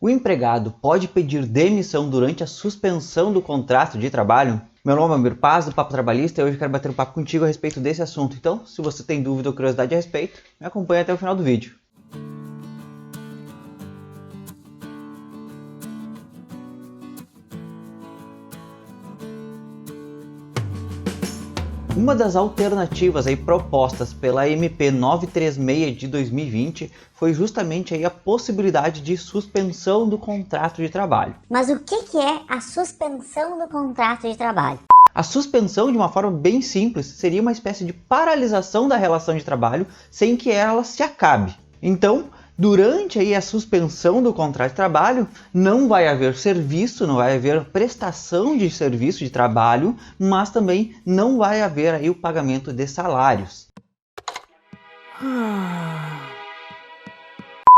O empregado pode pedir demissão durante a suspensão do contrato de trabalho? Meu nome é Amir Paz, do Papo Trabalhista, e hoje eu quero bater um papo contigo a respeito desse assunto. Então, se você tem dúvida ou curiosidade a respeito, me acompanhe até o final do vídeo. Uma das alternativas propostas pela MP 936 de 2020 foi justamente a possibilidade de suspensão do contrato de trabalho. Mas o que é a suspensão do contrato de trabalho? A suspensão, de uma forma bem simples, seria uma espécie de paralisação da relação de trabalho sem que ela se acabe. Então, durante a suspensão do contrato de trabalho, não vai haver serviço, não vai haver prestação de serviço de trabalho, mas também não vai haver o pagamento de salários.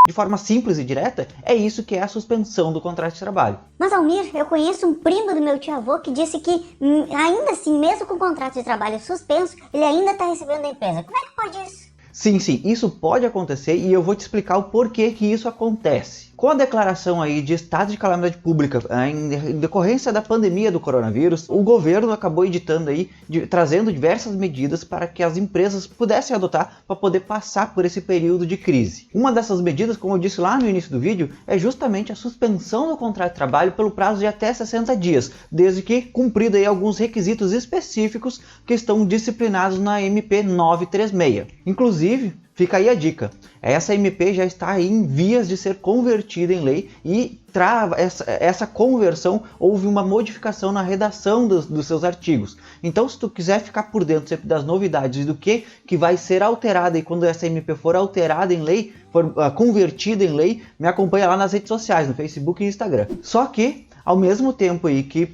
De forma simples e direta, é isso que é a suspensão do contrato de trabalho. Mas Almir, eu conheço um primo do meu tio-avô que disse que ainda assim, mesmo com o contrato de trabalho suspenso, ele ainda está recebendo da empresa. Como é que pode isso? Sim, isso pode acontecer e eu vou te explicar o porquê que isso acontece. Com a declaração de estado de calamidade pública em decorrência da pandemia do coronavírus, o governo acabou editando trazendo diversas medidas para que as empresas pudessem adotar para poder passar por esse período de crise. Uma dessas medidas, como eu disse lá no início do vídeo, é justamente a suspensão do contrato de trabalho pelo prazo de até 60 dias, desde que cumprido alguns requisitos específicos que estão disciplinados na MP 936. Inclusive, fica aí a dica, essa MP já está em vias de ser convertida em lei e essa conversão houve uma modificação na redação dos seus artigos. Então, se tu quiser ficar por dentro sempre das novidades do que vai ser alterada e quando essa MP for alterada em lei, for convertida em lei, me acompanha lá nas redes sociais, no Facebook e Instagram. Só que, ao mesmo tempo que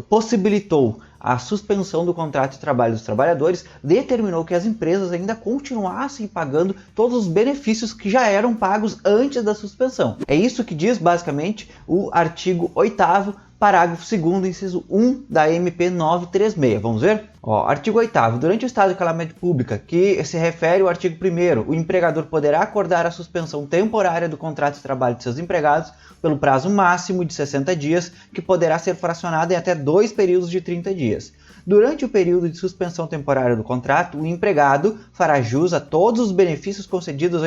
possibilitou a suspensão do contrato de trabalho dos trabalhadores, determinou que as empresas ainda continuassem pagando todos os benefícios que já eram pagos antes da suspensão. É isso que diz basicamente o artigo 8º, parágrafo 2º, inciso 1 da MP 936. Vamos ver? Artigo 8º. Durante o estado de calamidade pública, que se refere ao artigo 1º, o empregador poderá acordar a suspensão temporária do contrato de trabalho de seus empregados pelo prazo máximo de 60 dias, que poderá ser fracionado em até 2 períodos de 30 dias. Durante o período de suspensão temporária do contrato, o empregado fará jus a todos os benefícios concedidos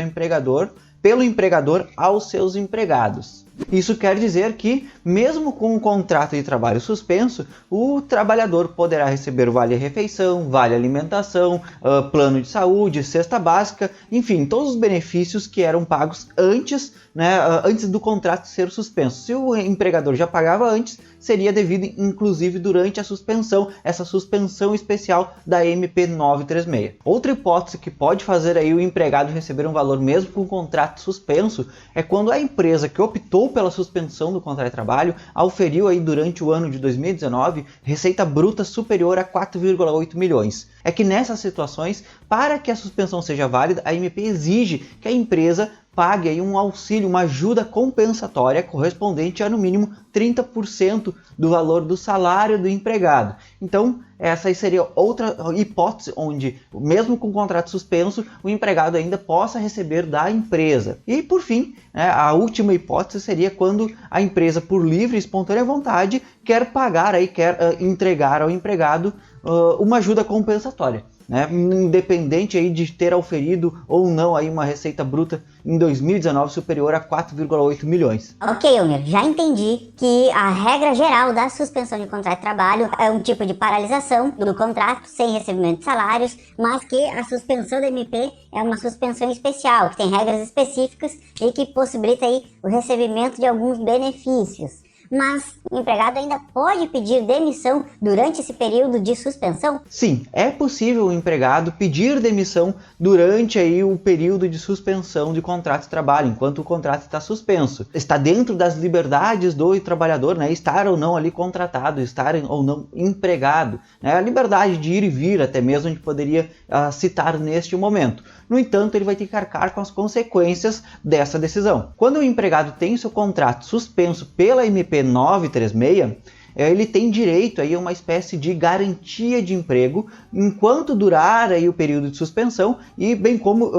pelo empregador aos seus empregados. Isso quer dizer que, mesmo com o contrato de trabalho suspenso, o trabalhador poderá receber vale-refeição, vale-alimentação, plano de saúde, cesta básica, enfim, todos os benefícios que eram pagos antes do contrato ser suspenso. Se o empregador já pagava antes, seria devido inclusive durante a suspensão, essa suspensão especial da MP 936. Outra hipótese que pode fazer o empregado receber um valor mesmo com o contrato suspenso é quando a empresa que optou pela suspensão do contrato de trabalho auferiu durante o ano de 2019 receita bruta superior a 4,8 milhões. É que nessas situações, para que a suspensão seja válida, a MP exige que a empresa pague um auxílio, uma ajuda compensatória correspondente a no mínimo 30% do valor do salário do empregado. Então, essa seria outra hipótese onde, mesmo com o contrato suspenso, o empregado ainda possa receber da empresa. E, por fim, a última hipótese seria quando a empresa, por livre e espontânea vontade, quer pagar, quer entregar ao empregado uma ajuda compensatória. Independente de ter auferido ou não uma receita bruta em 2019 superior a 4,8 milhões. Ok, Almir, já entendi que a regra geral da suspensão de contrato de trabalho é um tipo de paralisação do contrato sem recebimento de salários, mas que a suspensão da MP é uma suspensão especial, que tem regras específicas e que possibilita o recebimento de alguns benefícios. Mas o empregado ainda pode pedir demissão durante esse período de suspensão? Sim, é possível o empregado pedir demissão durante o período de suspensão de contrato de trabalho, enquanto o contrato está suspenso. Está dentro das liberdades do trabalhador, estar ou não ali contratado, estar ou não empregado. A liberdade de ir e vir, até mesmo a gente poderia citar neste momento. No entanto, ele vai ter que arcar com as consequências dessa decisão. Quando o empregado tem seu contrato suspenso pela MP 936, ele tem direito aí a uma espécie de garantia de emprego enquanto durar aí o período de suspensão e bem como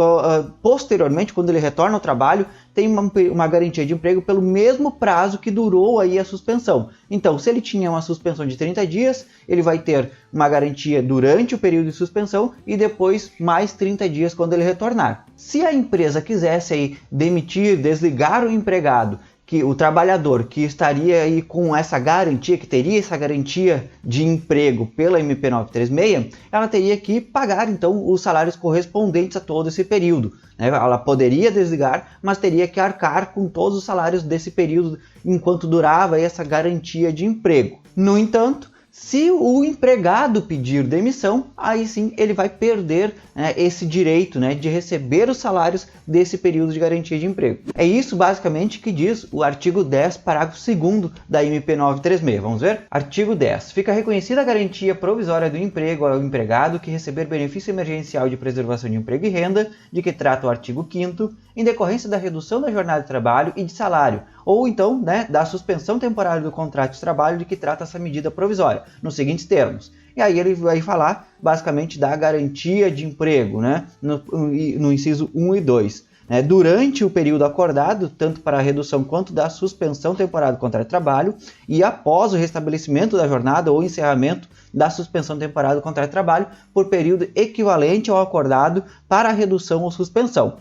posteriormente, quando ele retorna ao trabalho, tem uma garantia de emprego pelo mesmo prazo que durou aí a suspensão. Então, se ele tinha uma suspensão de 30 dias, ele vai ter uma garantia durante o período de suspensão e depois mais 30 dias quando ele retornar. Se a empresa quisesse aí demitir, desligar o empregado, que o trabalhador que estaria aí com essa garantia, que teria essa garantia de emprego pela MP 936, ela teria que pagar então os salários correspondentes a todo esse período, né? Ela poderia desligar, mas teria que arcar com todos os salários desse período enquanto durava essa garantia de emprego. No entanto, se o empregado pedir demissão, aí sim ele vai perder, né, esse direito, né, de receber os salários desse período de garantia de emprego. É isso basicamente que diz o artigo 10, parágrafo 2º da MP 936. Vamos ver? Artigo 10. Fica reconhecida a garantia provisória do emprego ao empregado que receber benefício emergencial de preservação de emprego e renda, de que trata o artigo 5º, em decorrência da redução da jornada de trabalho e de salário, ou então, né, da suspensão temporária do contrato de trabalho de que trata essa medida provisória, nos seguintes termos. E aí ele vai falar basicamente da garantia de emprego, né, no inciso 1 e 2. Né, durante o período acordado, tanto para a redução quanto da suspensão temporária do contrato de trabalho, e após o restabelecimento da jornada ou encerramento da suspensão temporária do contrato de trabalho, por período equivalente ao acordado para a redução ou suspensão.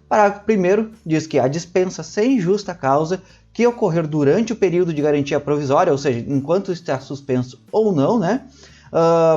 Parágrafo 1º diz que a dispensa sem justa causa que ocorrer durante o período de garantia provisória, ou seja, enquanto está suspenso ou não, né,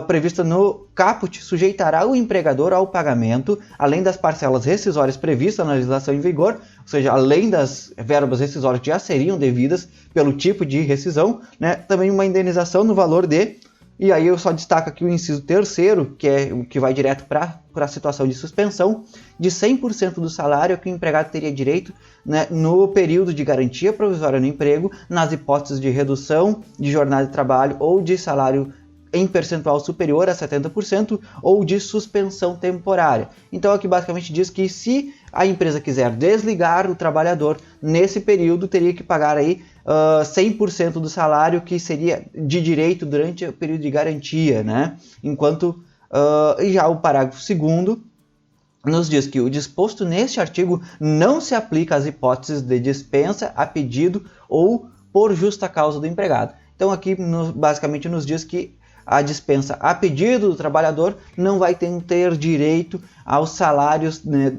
prevista no caput, sujeitará o empregador ao pagamento, além das parcelas rescisórias previstas na legislação em vigor, ou seja, além das verbas rescisórias que já seriam devidas pelo tipo de rescisão, né, também uma indenização no valor de... E aí eu só destaco aqui o inciso 3º, que é o que vai direto para a situação de suspensão, de 100% do salário que o empregado teria direito, né, no período de garantia provisória no emprego, nas hipóteses de redução de jornada de trabalho ou de salário em percentual superior a 70% ou de suspensão temporária. Então aqui basicamente diz que se a empresa quiser desligar o trabalhador nesse período, teria que pagar aí 100% do salário que seria de direito durante o período de garantia, né? Enquanto já o parágrafo 2º nos diz que o disposto neste artigo não se aplica às hipóteses de dispensa a pedido ou por justa causa do empregado. Então aqui basicamente nos diz que a dispensa a pedido do trabalhador não vai ter direito aos salários, né,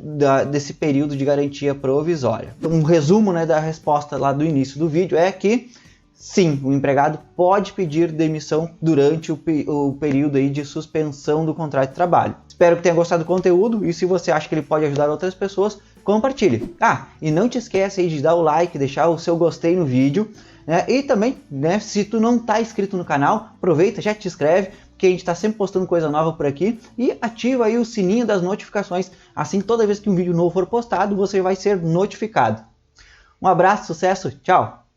desse período de garantia provisória. Um resumo, né, da resposta lá do início do vídeo é que sim, o empregado pode pedir demissão durante o período aí de suspensão do contrato de trabalho. Espero que tenha gostado do conteúdo e se você acha que ele pode ajudar outras pessoas, compartilhe. E não te esquece aí de dar o like, deixar o seu gostei no vídeo. E também, né, se tu não está inscrito no canal, aproveita, já te inscreve, porque a gente está sempre postando coisa nova por aqui, e ativa aí o sininho das notificações, assim toda vez que um vídeo novo for postado, você vai ser notificado. Um abraço, sucesso, tchau!